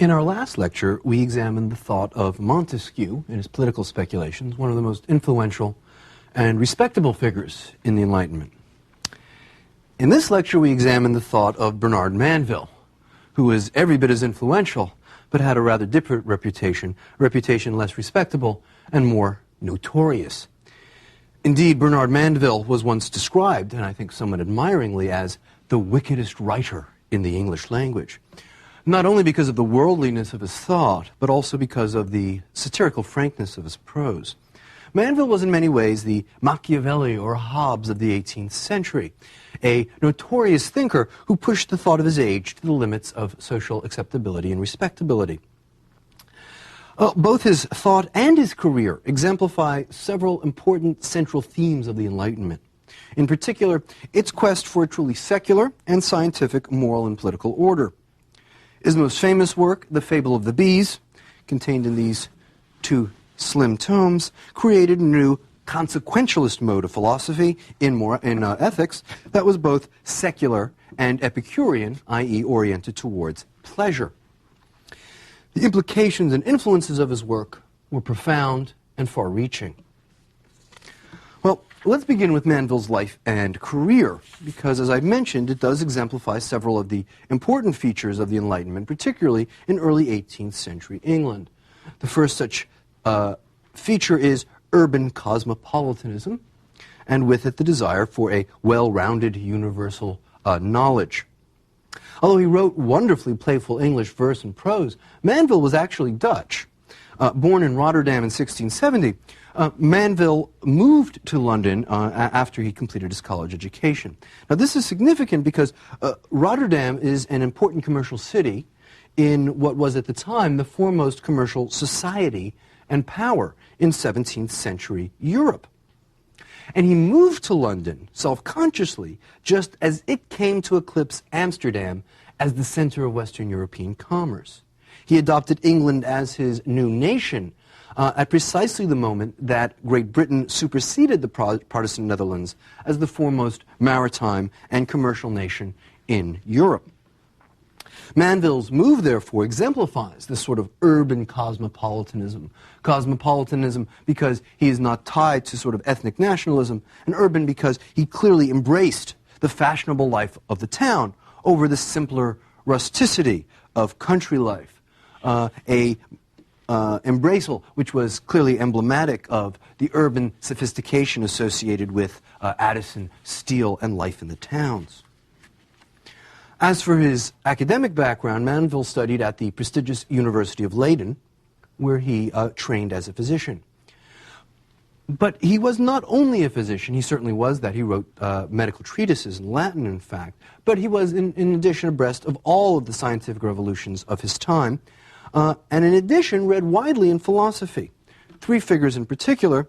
In our last lecture, we examined the thought of Montesquieu in his political speculations, one of the most influential and respectable figures in the Enlightenment. In this lecture, we examined the thought of Bernard Mandeville, who was every bit as influential, but had a rather different reputation, a reputation less respectable and more notorious. Indeed, Bernard Mandeville was once described, and I think somewhat admiringly, as the wickedest writer in the English language. Not only because of the worldliness of his thought, but also because of the satirical frankness of his prose. Mandeville was in many ways the Machiavelli or Hobbes of the 18th century, a notorious thinker who pushed the thought of his age to the limits of social acceptability and respectability. Both his thought and his career exemplify several important central themes of the Enlightenment. In particular, its quest for a truly secular and scientific moral and political order. His most famous work, The Fable of the Bees, contained in these two slim tomes, created a new consequentialist mode of philosophy in ethics that was both secular and Epicurean, i.e. oriented towards pleasure. The implications and influences of his work were profound and far-reaching. Well, let's begin with Mandeville's life and career, because, as I've mentioned, it does exemplify several of the important features of the Enlightenment, particularly in early 18th century England. The first such feature is urban cosmopolitanism, and with it the desire for a well-rounded universal knowledge. Although he wrote wonderfully playful English verse and prose, Mandeville was actually Dutch. Born in Rotterdam in 1670, Mandeville moved to London after he completed his college education. Now this is significant because Rotterdam is an important commercial city in what was at the time the foremost commercial society and power in 17th century Europe. And he moved to London self-consciously just as it came to eclipse Amsterdam as the center of Western European commerce. He adopted England as his new nation at precisely the moment that Great Britain superseded the Protestant Netherlands as the foremost maritime and commercial nation in Europe. Mandeville's move, therefore, exemplifies this sort of urban cosmopolitanism. Cosmopolitanism because he is not tied to sort of ethnic nationalism, and urban because he clearly embraced the fashionable life of the town over the simpler rusticity of country life. Embraceal, which was clearly emblematic of the urban sophistication associated with Addison, Steele, and life in the towns. As for his academic background, Mandeville studied at the prestigious University of Leiden, where he trained as a physician. But he was not only a physician, he certainly was that. He wrote medical treatises in Latin, in fact, but he was, in addition, abreast of all of the scientific revolutions of his time, and in addition, read widely in philosophy. Three figures in particular,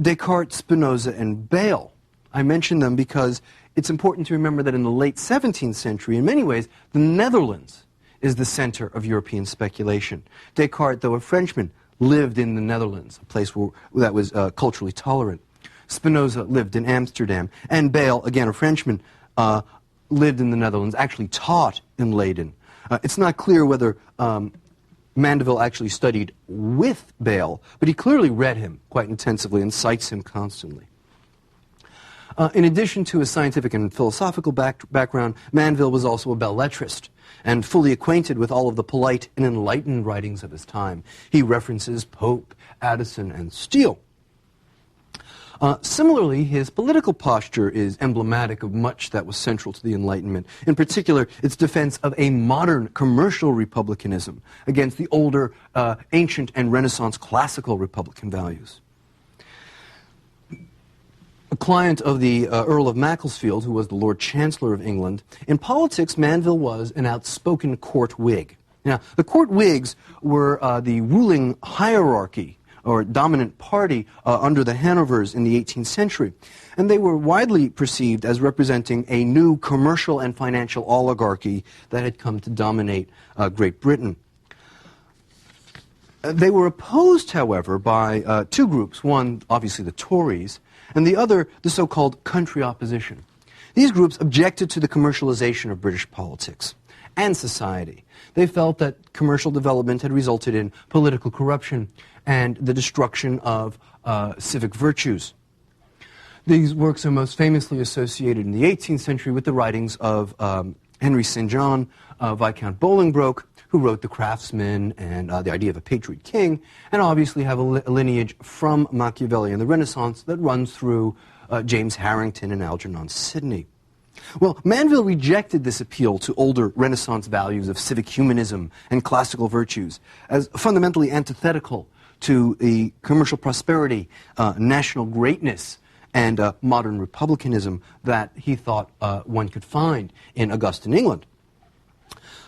Descartes, Spinoza, and Bayle. I mention them because it's important to remember that in the late 17th century, in many ways, the Netherlands is the center of European speculation. Descartes, though a Frenchman, lived in the Netherlands, a place that was culturally tolerant. Spinoza lived in Amsterdam, and Bayle, again a Frenchman, lived in the Netherlands, actually taught in Leiden. It's not clear whether Mandeville actually studied with Bayle, but he clearly read him quite intensively and cites him constantly. In addition to his scientific and philosophical background, Mandeville was also a belletrist and fully acquainted with all of the polite and enlightened writings of his time. He references Pope, Addison, and Steele. Similarly, his political posture is emblematic of much that was central to the Enlightenment. In particular, its defense of a modern commercial republicanism against the older, ancient, and Renaissance classical republican values. A client of the Earl of Macclesfield, who was the Lord Chancellor of England, in politics, Mandeville was an outspoken court Whig. Now, the court Whigs were the ruling hierarchy or dominant party under the Hanovers in the 18th century. And they were widely perceived as representing a new commercial and financial oligarchy that had come to dominate Great Britain. They were opposed, however, by two groups. One, obviously, the Tories, and the other, the so-called country opposition. These groups objected to the commercialization of British politics and society. They felt that commercial development had resulted in political corruption and the destruction of civic virtues. These works are most famously associated in the 18th century with the writings of Henry St. John, Viscount Bolingbroke, who wrote The Craftsman and The Idea of a Patriot King, and obviously have a lineage from Machiavelli and the Renaissance that runs through James Harrington and Algernon Sidney. Well, Mandeville rejected this appeal to older Renaissance values of civic humanism and classical virtues as fundamentally antithetical to the commercial prosperity, national greatness, and modern republicanism that he thought one could find in Augustan England.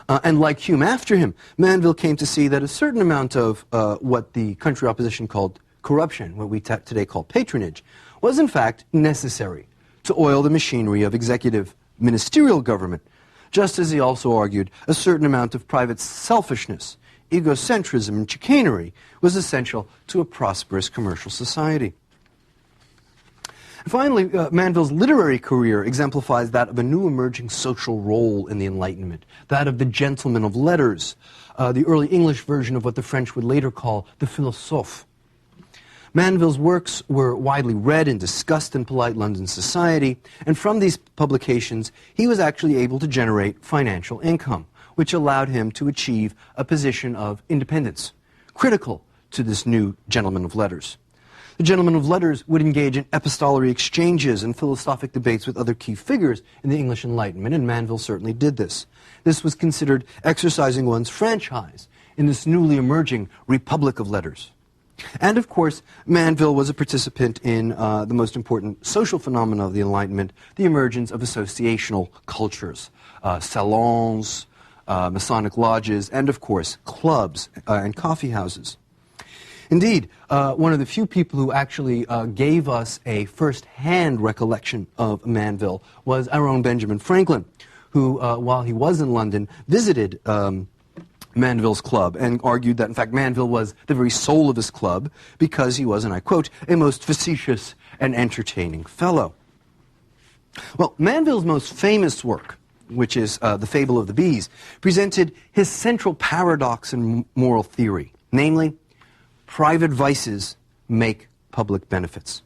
And like Hume after him, Mandeville came to see that a certain amount of what the country opposition called corruption, what we today call patronage, was in fact necessary to oil the machinery of executive ministerial government, just as he also argued a certain amount of private selfishness, egocentrism, and chicanery was essential to a prosperous commercial society. Finally, Mandeville's literary career exemplifies that of a new emerging social role in the Enlightenment, that of the gentleman of letters, the early English version of what the French would later call the philosophe. Mandeville's works were widely read and discussed in polite London society, and from these publications he was actually able to generate financial income, which allowed him to achieve a position of independence, critical to this new gentleman of letters. The gentleman of letters would engage in epistolary exchanges and philosophic debates with other key figures in the English Enlightenment, and Mandeville certainly did this. This was considered exercising one's franchise in this newly emerging republic of letters. And of course, Mandeville was a participant in the most important social phenomena of the Enlightenment, the emergence of associational cultures, salons, Masonic lodges, and of course, clubs and coffee houses. Indeed, one of the few people who actually gave us a first-hand recollection of Mandeville was our own Benjamin Franklin, who, while he was in London, visited Mandeville's club and argued that, in fact, Mandeville was the very soul of his club because he was, and I quote, a most facetious and entertaining fellow. Well, Mandeville's most famous work, which is The Fable of the Bees, presented his central paradox in moral theory, namely, private vices make public benefits.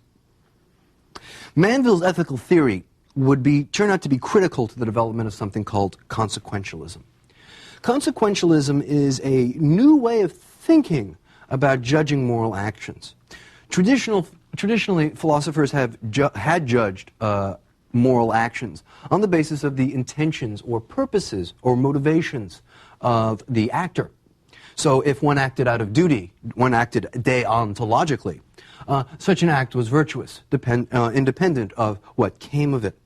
Mandeville's ethical theory would turn out to be critical to the development of something called consequentialism. Consequentialism is a new way of thinking about judging moral actions. Traditionally, philosophers had judged moral actions on the basis of the intentions or purposes or motivations of the actor. So if one acted out of duty, one acted deontologically, such an act was virtuous, independent of what came of it.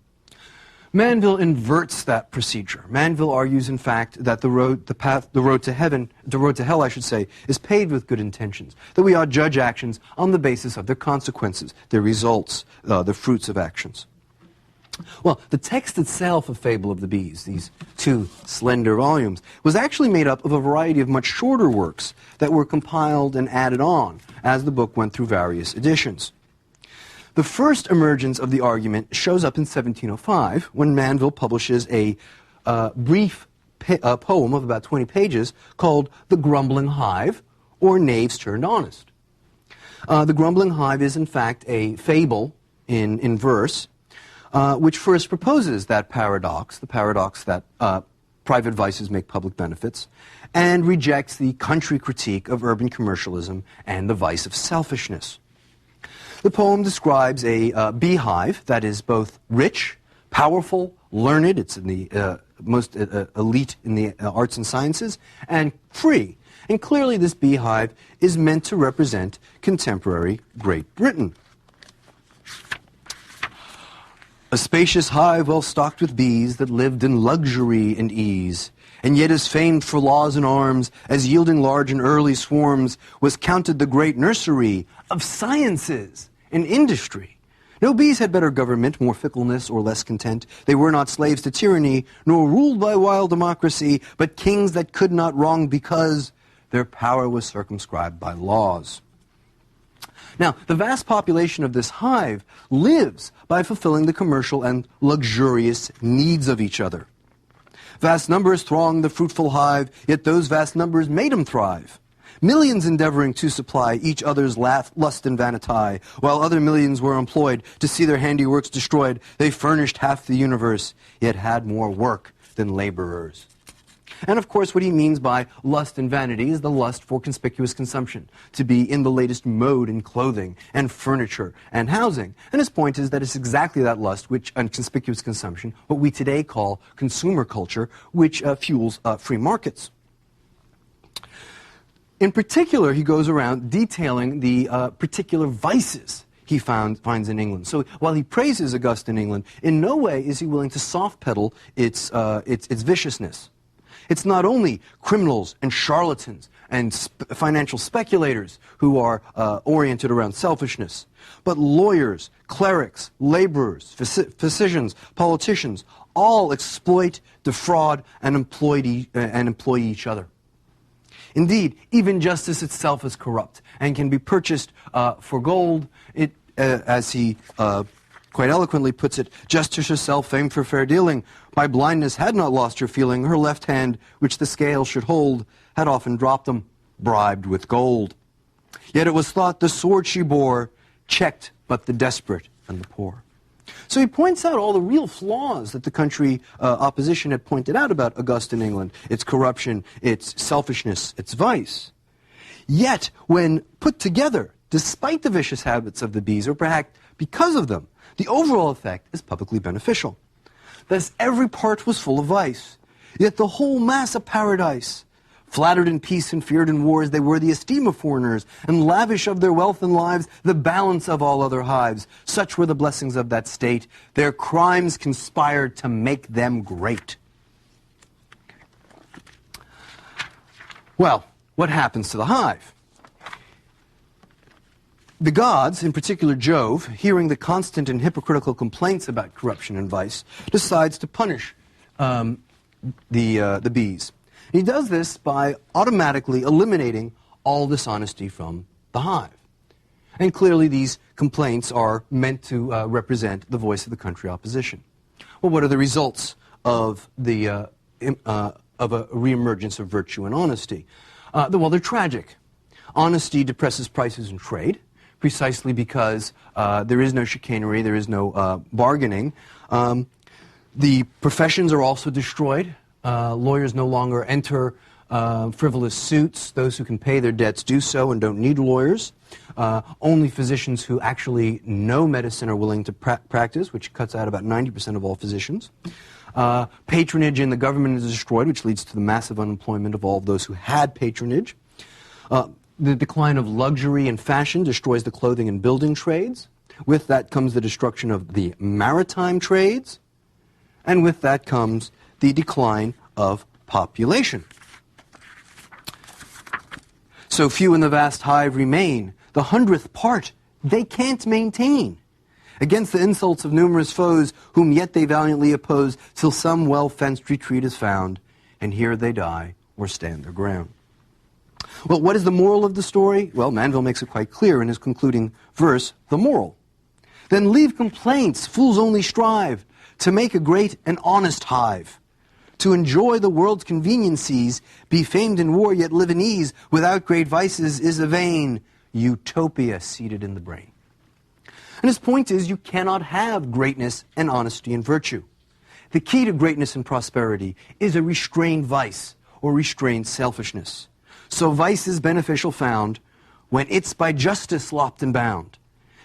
Mandeville inverts that procedure. Mandeville argues, in fact, that the road to hell, I should say, is paved with good intentions, that we ought judge actions on the basis of their consequences, their results, the fruits of actions. Well, the text itself of Fable of the Bees, these two slender volumes, was actually made up of a variety of much shorter works that were compiled and added on as the book went through various editions. The first emergence of the argument shows up in 1705 when Mandeville publishes a brief poem of about 20 pages called The Grumbling Hive, or Knaves Turned Honest. The Grumbling Hive is in fact a fable in verse, which first proposes that paradox, the paradox that private vices make public benefits, and rejects the country critique of urban commercialism and the vice of selfishness. The poem describes a beehive that is both rich, powerful, learned, it's in the most elite in the arts and sciences, and free. And clearly this beehive is meant to represent contemporary Great Britain. A spacious hive well stocked with bees that lived in luxury and ease, and yet as famed for laws and arms, as yielding large and early swarms, was counted the great nursery of sciences and industry. No bees had better government, more fickleness or less content. They were not slaves to tyranny, nor ruled by wild democracy, but kings that could not wrong because their power was circumscribed by laws. Now, the vast population of this hive lives by fulfilling the commercial and luxurious needs of each other. Vast numbers thronged the fruitful hive, yet those vast numbers made 'em thrive. Millions endeavoring to supply each other's lust and vanity, while other millions were employed to see their handiworks destroyed. They furnished half the universe, yet had more work than laborers. And of course, what he means by lust and vanity is the lust for conspicuous consumption, to be in the latest mode in clothing and furniture and housing. And his point is that it's exactly that lust, which, and conspicuous consumption, what we today call consumer culture, which fuels free markets. In particular, he goes around detailing the particular vices he finds in England. So while he praises Augusta England, in no way is he willing to soft pedal its viciousness. It's not only criminals and charlatans and financial speculators who are oriented around selfishness, but lawyers, clerics, laborers, physicians, politicians, all exploit, defraud, and employ each other. Indeed, even justice itself is corrupt and can be purchased for gold. As he quite eloquently puts it, justice herself, famed for fair dealing, by blindness had not lost her feeling. Her left hand, which the scale should hold, had often dropped them, bribed with gold. Yet it was thought the sword she bore checked but the desperate and the poor. So he points out all the real flaws that the country opposition had pointed out about Augusta England, its corruption, its selfishness, its vice. Yet, when put together, despite the vicious habits of the bees, or perhaps because of them, the overall effect is publicly beneficial. Thus, every part was full of vice, yet the whole mass a paradise. Flattered in peace and feared in wars, they were the esteem of foreigners, and lavish of their wealth and lives, the balance of all other hives. Such were the blessings of that state. Their crimes conspired to make them great. Well, what happens to the hive? The gods, in particular Jove, hearing the constant and hypocritical complaints about corruption and vice, decides to punish the bees. He does this by automatically eliminating all dishonesty from the hive. And clearly these complaints are meant to represent the voice of the country opposition. Well, what are the results of a reemergence of virtue and honesty? Well, they're tragic. Honesty depresses prices in trade, precisely because there is no chicanery, there is no bargaining. The professions are also destroyed. Lawyers no longer enter frivolous suits. Those who can pay their debts do so and don't need lawyers. Only physicians who actually know medicine are willing to practice, which cuts out about 90% of all physicians. Patronage in the government is destroyed, which leads to the massive unemployment of all of those who had patronage. The decline of luxury and fashion destroys the clothing and building trades. With that comes the destruction of the maritime trades. And with that comes the decline of population. So few in the vast hive remain. The 100th part they can't maintain. Against the insults of numerous foes, whom yet they valiantly oppose, till some well-fenced retreat is found, and here they die or stand their ground. Well, what is the moral of the story? Well, Mandeville makes it quite clear in his concluding verse, the moral. Then leave complaints, fools only strive, to make a great and honest hive. To enjoy the world's conveniencies, be famed in war, yet live in ease, without great vices is a vain utopia seated in the brain. And his point is, you cannot have greatness and honesty and virtue. The key to greatness and prosperity is a restrained vice or restrained selfishness. So vice is beneficial found when it's by justice lopped and bound.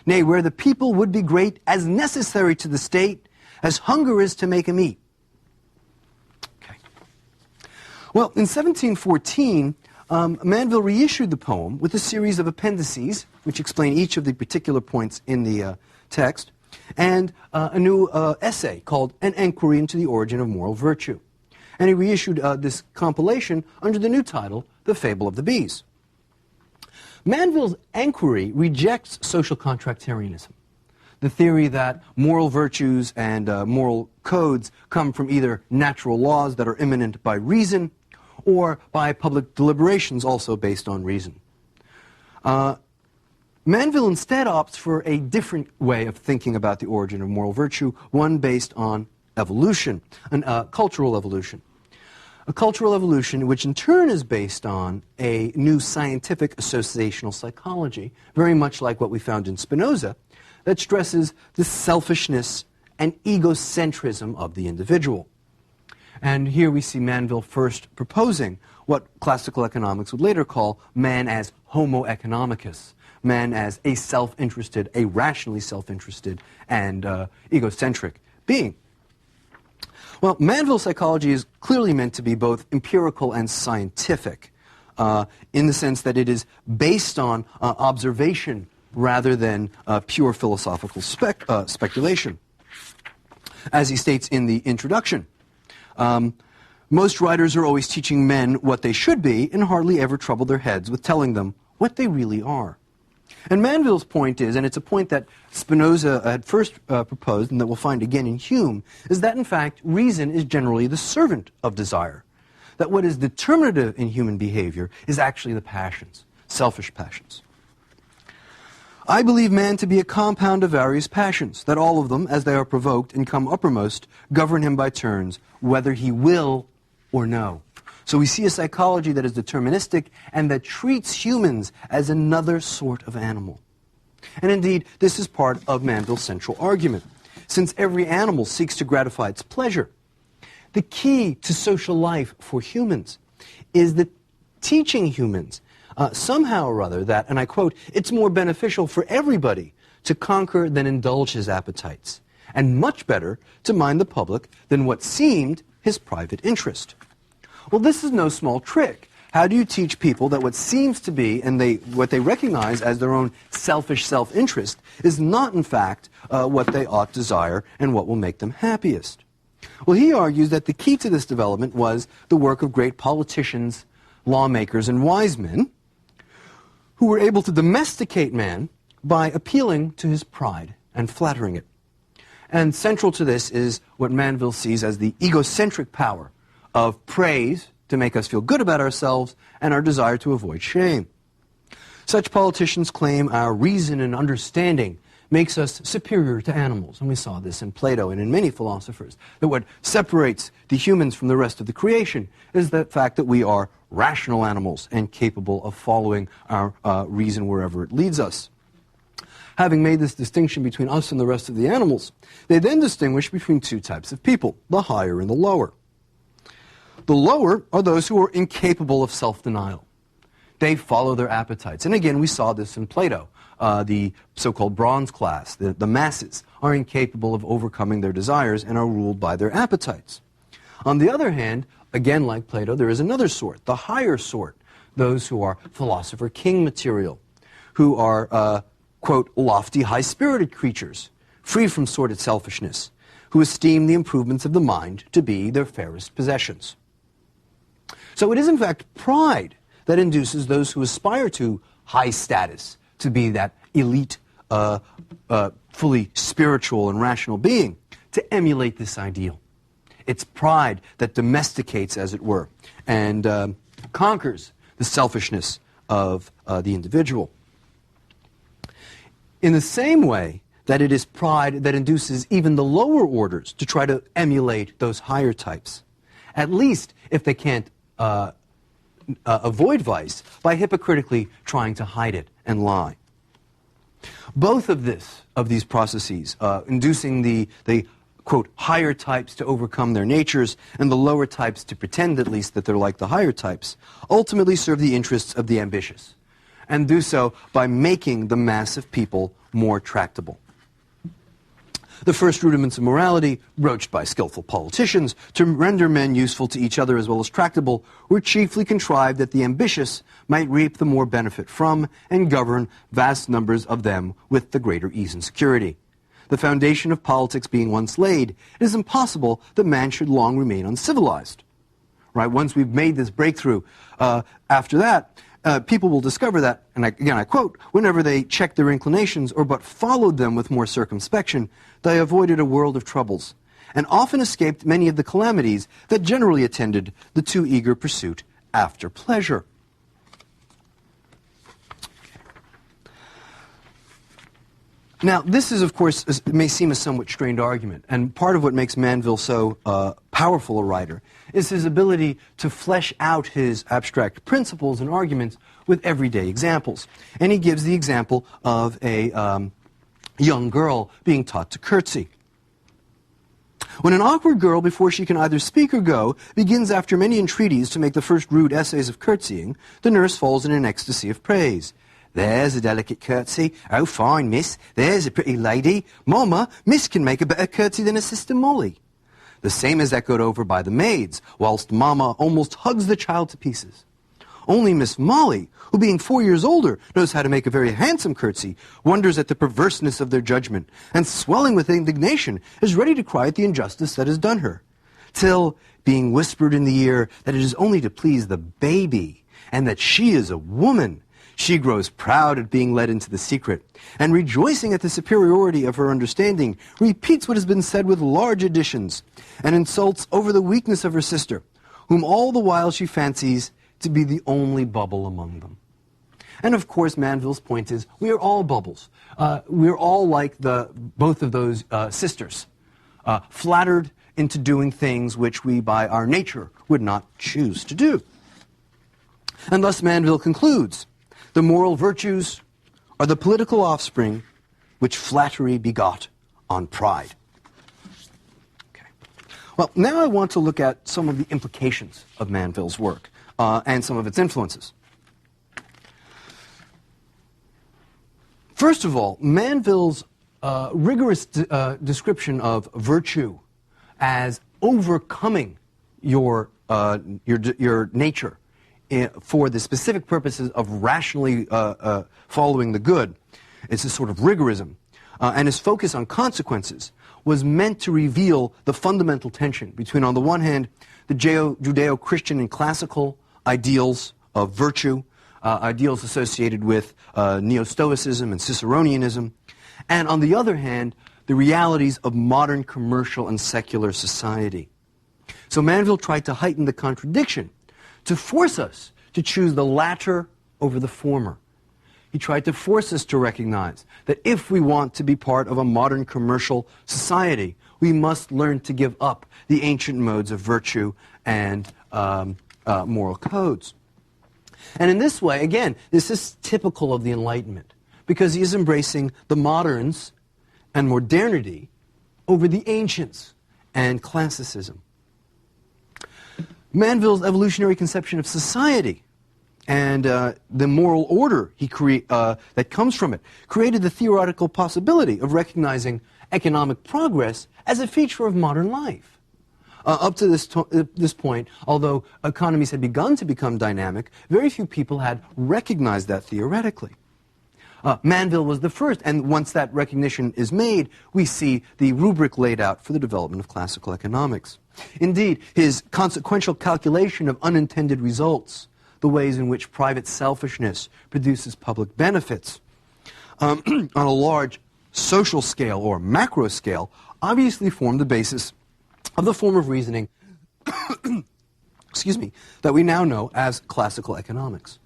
Nay, where the people would be great as necessary to the state as hunger is to make 'em eat. Okay. Well, in 1714, Mandeville reissued the poem with a series of appendices, which explain each of the particular points in the text, and a new essay called An Enquiry into the Origin of Moral Virtue. And he reissued this compilation under the new title, The Fable of the Bees. Mandeville's enquiry rejects social contractarianism, the theory that moral virtues and moral codes come from either natural laws that are immanent by reason or by public deliberations also based on reason. Mandeville instead opts for a different way of thinking about the origin of moral virtue, one based on evolution, cultural evolution. a cultural evolution which in turn is based on a new scientific associational psychology, very much like what we found in Spinoza, that stresses the selfishness and egocentrism of the individual. And here we see Mandeville first proposing what classical economics would later call man as homo economicus, man as a self-interested, a rationally self-interested and egocentric being. Well, Mandeville's psychology is clearly meant to be both empirical and scientific, in the sense that it is based on observation rather than pure philosophical speculation. As he states in the introduction, most writers are always teaching men what they should be and hardly ever trouble their heads with telling them what they really are. And Mandeville's point is, and it's a point that Spinoza had first proposed and that we'll find again in Hume, is that in fact reason is generally the servant of desire. That what is determinative in human behavior is actually the passions, selfish passions. I believe man to be a compound of various passions, that all of them, as they are provoked and come uppermost, govern him by turns, whether he will or no. So we see a psychology that is deterministic and that treats humans as another sort of animal. And indeed, this is part of Mandeville's central argument, since every animal seeks to gratify its pleasure. The key to social life for humans is that teaching humans somehow or other that, and I quote, it's more beneficial for everybody to conquer than indulge his appetites, and much better to mind the public than what seemed his private interest. Well, this is no small trick. How do you teach people that what seems to be, and what they recognize as their own selfish self-interest, is not in fact what they ought desire and what will make them happiest? Well, he argues that the key to this development was the work of great politicians, lawmakers, and wise men who were able to domesticate man by appealing to his pride and flattering it. And central to this is what Mandeville sees as the egocentric power of praise to make us feel good about ourselves and our desire to avoid shame. Such politicians claim our reason and understanding makes us superior to animals, and we saw this in Plato and in many philosophers, that what separates the humans from the rest of the creation is the fact that we are rational animals and capable of following our reason wherever it leads us. Having made this distinction between us and the rest of the animals, they then distinguish between two types of people, the higher and the lower. The lower are those who are incapable of self-denial. They follow their appetites. And again, we saw this in Plato. The so-called bronze class, the masses, are incapable of overcoming their desires and are ruled by their appetites. On the other hand, again like Plato, there is another sort, the higher sort, those who are philosopher-king material, who are, quote, lofty, high-spirited creatures, free from sordid selfishness, who esteem the improvements of the mind to be their fairest possessions. So it is in fact pride that induces those who aspire to high status, to be that elite, fully spiritual and rational being, to emulate this ideal. It's pride that domesticates, as it were, and conquers the selfishness of the individual. In the same way that it is pride that induces even the lower orders to try to emulate those higher types, at least if they can't avoid vice by hypocritically trying to hide it and lie. Both of these processes, inducing the quote, higher types to overcome their natures and the lower types to pretend at least that they're like the higher types, ultimately serve the interests of the ambitious, and do so by making the mass of people more tractable. The first rudiments of morality, broached by skillful politicians to render men useful to each other as well as tractable, were chiefly contrived that the ambitious might reap the more benefit from and govern vast numbers of them with the greater ease and security. The foundation of politics being once laid, it is impossible that man should long remain uncivilized. Right? Once we've made this breakthrough, after that, people will discover that, and again I quote, whenever they checked their inclinations or but followed them with more circumspection, they avoided a world of troubles, and often escaped many of the calamities that generally attended the too eager pursuit after pleasure. Now, this is, of course, may seem a somewhat strained argument, and part of what makes Mandeville so powerful a writer is his ability to flesh out his abstract principles and arguments with everyday examples. And he gives the example of a young girl being taught to curtsy. When an awkward girl, before she can either speak or go, begins after many entreaties to make the first rude essays of curtsying, the nurse falls in an ecstasy of praise. There's a delicate curtsy. Oh, fine, miss. There's a pretty lady. Mama, miss can make a better curtsy than her sister Molly. The same is echoed over by the maids, whilst Mama almost hugs the child to pieces. Only Miss Molly, who being 4 years older knows how to make a very handsome curtsy, wonders at the perverseness of their judgment, and swelling with indignation, is ready to cry at the injustice that is done her. Till, being whispered in the ear that it is only to please the baby, and that she is a woman, she grows proud at being led into the secret, and rejoicing at the superiority of her understanding, repeats what has been said with large additions, and insults over the weakness of her sister, whom all the while she fancies to be the only bubble among them. And of course, Mandeville's point is, we are all bubbles. We're all like both of those sisters, flattered into doing things which we, by our nature, would not choose to do. And thus Mandeville concludes, the moral virtues are the political offspring which flattery begot on pride. Okay. Well, now I want to look at some of the implications of Mandeville's work and some of its influences. First of all, Mandeville's rigorous description of virtue as overcoming your nature for the specific purposes of rationally following the good. It's a sort of rigorism. And his focus on consequences was meant to reveal the fundamental tension between, on the one hand, the Judeo-Christian and classical ideals of virtue, ideals associated with Neo-Stoicism and Ciceronianism, and on the other hand, the realities of modern commercial and secular society. So Mandeville tried to heighten the contradiction, to force us to choose the latter over the former. He tried to force us to recognize that if we want to be part of a modern commercial society, we must learn to give up the ancient modes of virtue and moral codes. And in this way, again, this is typical of the Enlightenment, because he is embracing the moderns and modernity over the ancients and classicism. Mandeville's evolutionary conception of society and the moral order that comes from it created the theoretical possibility of recognizing economic progress as a feature of modern life. Up to this point, although economies had begun to become dynamic, very few people had recognized that theoretically. Mandeville was the first, and once that recognition is made, we see the rubric laid out for the development of classical economics. Indeed, his consequential calculation of unintended results, the ways in which private selfishness produces public benefits, on a large social scale or macro scale, obviously formed the basis of the form of reasoning excuse me, that we now know as classical economics.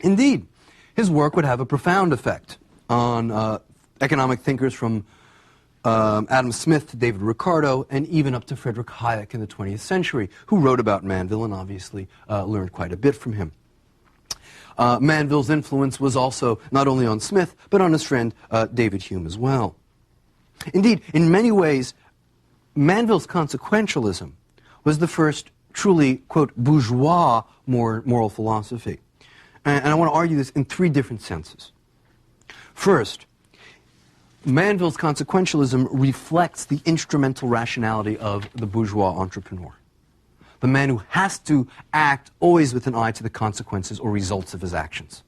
Indeed, his work would have a profound effect on economic thinkers from Adam Smith to David Ricardo, and even up to Friedrich Hayek in the 20th century, who wrote about Mandeville and obviously learned quite a bit from him. Mandeville's influence was also not only on Smith, but on his friend David Hume as well. Indeed, in many ways, Mandeville's consequentialism was the first truly, quote, bourgeois moral philosophy. And I want to argue this in three different senses. First, Mandeville's consequentialism reflects the instrumental rationality of the bourgeois entrepreneur, the man who has to act always with an eye to the consequences or results of his actions.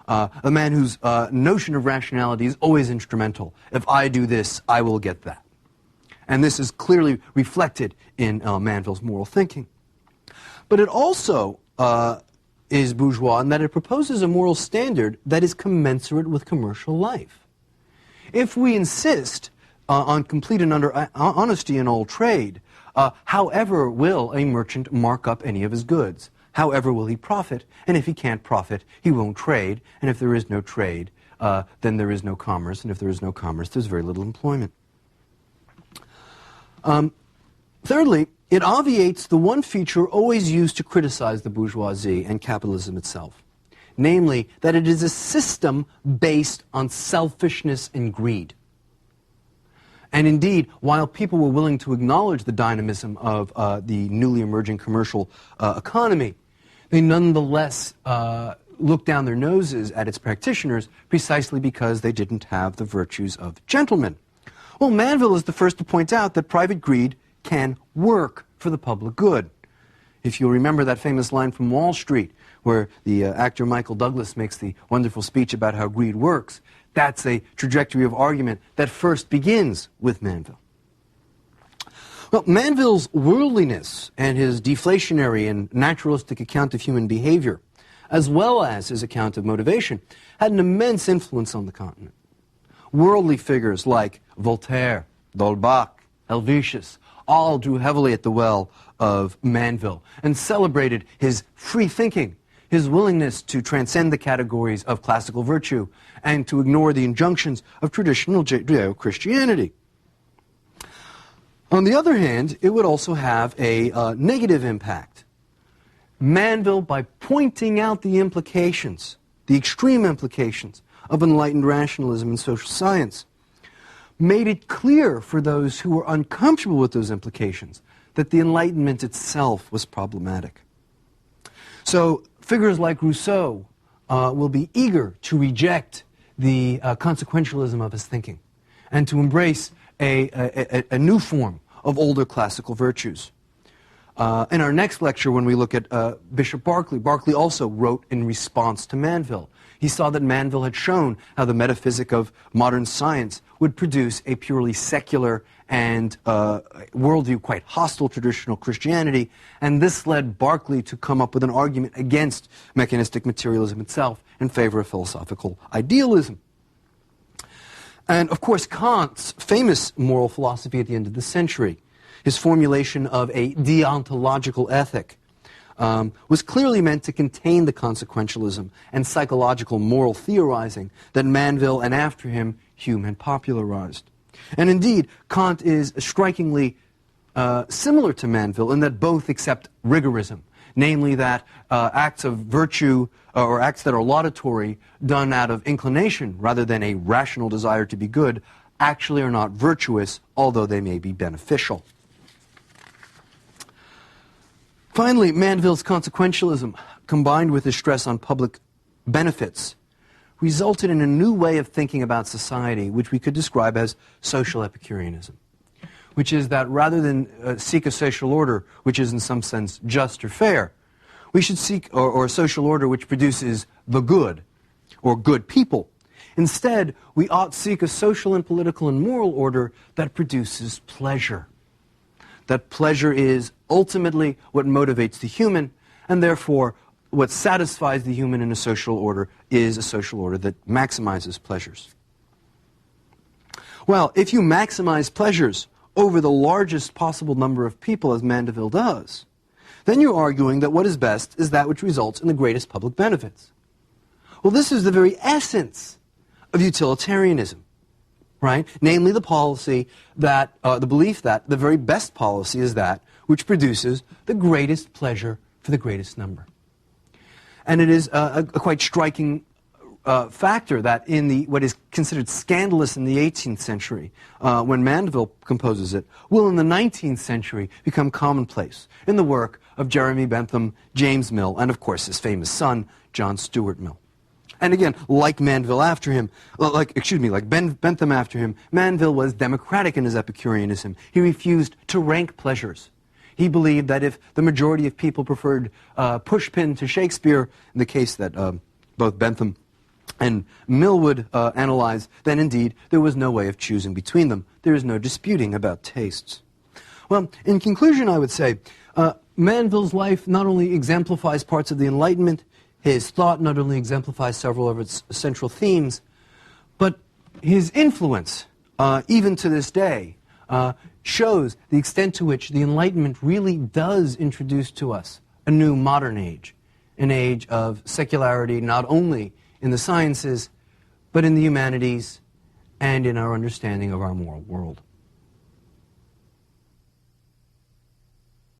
A man whose notion of rationality is always instrumental. If I do this, I will get that. And this is clearly reflected in Mandeville's moral thinking. But it also is bourgeois in that it proposes a moral standard that is commensurate with commercial life. If we insist on complete and utter honesty in all trade, however will a merchant mark up any of his goods? However will he profit? And if he can't profit, he won't trade. And if there is no trade, then there is no commerce. And if there is no commerce, there's very little employment. Thirdly, it obviates the one feature always used to criticize the bourgeoisie and capitalism itself, namely that it is a system based on selfishness and greed. And indeed, while people were willing to acknowledge the dynamism of the newly emerging commercial economy, they nonetheless looked down their noses at its practitioners precisely because they didn't have the virtues of gentlemen. Well, Mandeville is the first to point out that private greed can work for the public good. If you'll remember that famous line from Wall Street, where the actor Michael Douglas makes the wonderful speech about how greed works, that's a trajectory of argument that first begins with Mandeville. Well, Mandeville's worldliness and his deflationary and naturalistic account of human behavior, as well as his account of motivation, had an immense influence on the continent. Worldly figures like Voltaire, D'Holbach, Helvetius all drew heavily at the well of Mandeville and celebrated his free thinking, his willingness to transcend the categories of classical virtue and to ignore the injunctions of traditional Judeo-Christianity. On the other hand, it would also have a negative impact. Mandeville, by pointing out the implications, the extreme implications of enlightened rationalism in social science, made it clear for those who were uncomfortable with those implications that the Enlightenment itself was problematic. So figures like Rousseau will be eager to reject the consequentialism of his thinking and to embrace a new form of older classical virtues. In our next lecture, when we look at Bishop Berkeley, Berkeley also wrote in response to Mandeville. He saw that Mandeville had shown how the metaphysic of modern science would produce a purely secular and worldview quite hostile to traditional Christianity, and this led Berkeley to come up with an argument against mechanistic materialism itself in favor of philosophical idealism. And of course, Kant's famous moral philosophy at the end of the century, his formulation of a deontological ethic, was clearly meant to contain the consequentialism and psychological moral theorizing that Mandeville and after him Hume had popularized. And indeed, Kant is strikingly similar to Mandeville in that both accept rigorism, namely that acts of virtue or acts that are laudatory done out of inclination rather than a rational desire to be good actually are not virtuous, although they may be beneficial. Finally, Mandeville's consequentialism, combined with his stress on public benefits, resulted in a new way of thinking about society, which we could describe as social Epicureanism, which is that rather than seek a social order which is in some sense just or fair, we should seek or a social order which produces the good, or good people. Instead, we ought seek a social and political and moral order that produces pleasure. That pleasure is ultimately what motivates the human, and therefore what satisfies the human in a social order is a social order that maximizes pleasures. Well, if you maximize pleasures over the largest possible number of people, as Mandeville does, then you're arguing that what is best is that which results in the greatest public benefits. Well, this is the very essence of utilitarianism, right? Namely the policy that, the belief that the very best policy is that which produces the greatest pleasure for the greatest number. And it is a quite striking factor that in what is considered scandalous in the 18th century, when Mandeville composes it, will in the 19th century become commonplace in the work of Jeremy Bentham, James Mill, and of course his famous son, John Stuart Mill. And again, like Mandeville after him, like Bentham after him, Mandeville was democratic in his Epicureanism. He refused to rank pleasures. He believed that if the majority of people preferred pushpin to Shakespeare, in the case that both Bentham and Mill would analyze, then indeed there was no way of choosing between them. There is no disputing about tastes. Well, in conclusion, I would say Mandeville's life not only exemplifies parts of the Enlightenment, his thought not only exemplifies several of its central themes, but his influence, even to this day, shows the extent to which the Enlightenment really does introduce to us a new modern age, an age of secularity not only in the sciences, but in the humanities and in our understanding of our moral world.